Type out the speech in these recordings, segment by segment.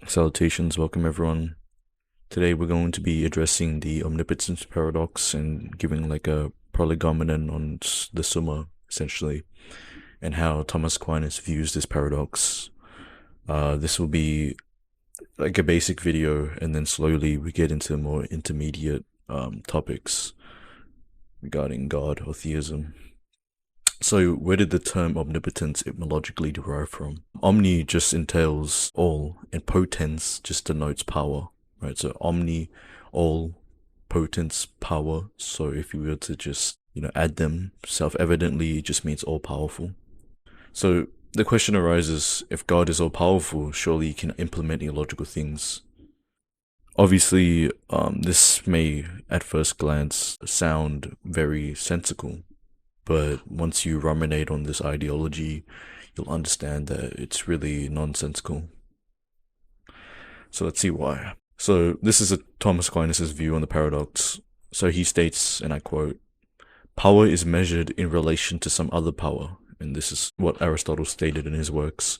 Salutations, welcome everyone. Today we're going to be addressing the omnipotence paradox and giving like a prolegomena on the Summa, essentially, and how Thomas Aquinas views this paradox. This will be like a basic video, and then slowly we get into more intermediate topics regarding God or theism. So where did the term omnipotence etymologically derive from? Omni just entails all, and potens just denotes power, right? So omni, all, potens, power. So if you were to just, add them, self-evidently, it just means all-powerful. So the question arises, if God is all-powerful, surely he can implement illogical things. Obviously, this may, at first glance, sound very sensical. But once you ruminate on this ideology, you'll understand that it's really nonsensical. So let's see why. So this is Thomas Aquinas' view on the paradox. So he states, and I quote, "Power is measured in relation to some other power." And this is what Aristotle stated in his works.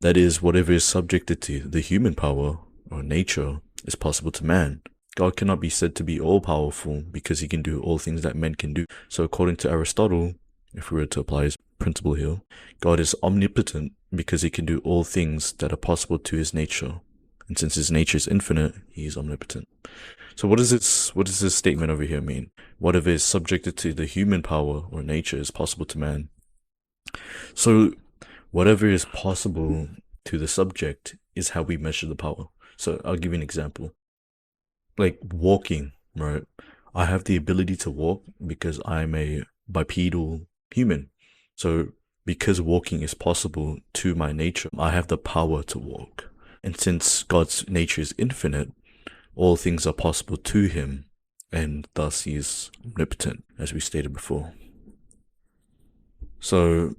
That is, whatever is subjected to the human power, or nature, is possible to man. God cannot be said to be all-powerful because he can do all things that men can do. So according to Aristotle, if we were to apply his principle here, God is omnipotent because he can do all things that are possible to his nature. And since his nature is infinite, he is omnipotent. So what does this statement over here mean? Whatever is subjected to the human power or nature is possible to man. So whatever is possible to the subject is how we measure the power. So I'll give you an example. Like walking, right? I have the ability to walk because I'm a bipedal human. So because walking is possible to my nature, I have the power to walk. And since God's nature is infinite, all things are possible to him, and thus he is omnipotent, as we stated before. So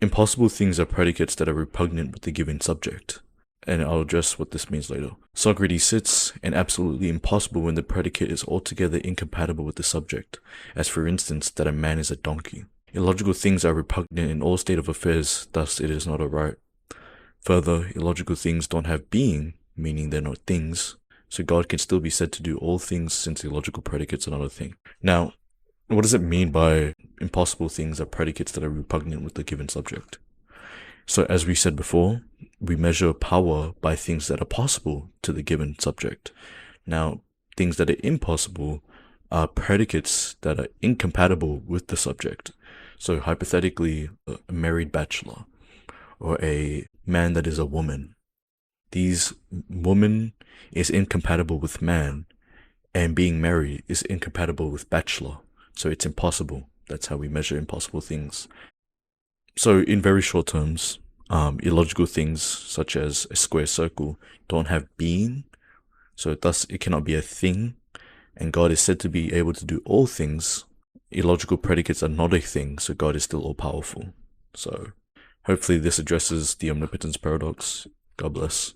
impossible things are predicates that are repugnant with the given subject. And I'll address what this means later. Socrates sits, and absolutely impossible when the predicate is altogether incompatible with the subject, as for instance, that a man is a donkey. Illogical things are repugnant in all state of affairs, thus it is not a right. Further, illogical things don't have being, meaning they're not things, so God can still be said to do all things since illogical predicates are not a thing. Now, what does it mean by impossible things are predicates that are repugnant with the given subject? So as we said before, we measure power by things that are possible to the given subject. Now, things that are impossible are predicates that are incompatible with the subject. So hypothetically, a married bachelor or a man that is a woman. These woman is incompatible with man, and being married is incompatible with bachelor. So it's impossible. That's how we measure impossible things. So in very short terms, illogical things such as a square circle don't have being, so thus it cannot be a thing, and God is said to be able to do all things. Illogical predicates are not a thing, so God is still all-powerful. So hopefully this addresses the omnipotence paradox. God bless.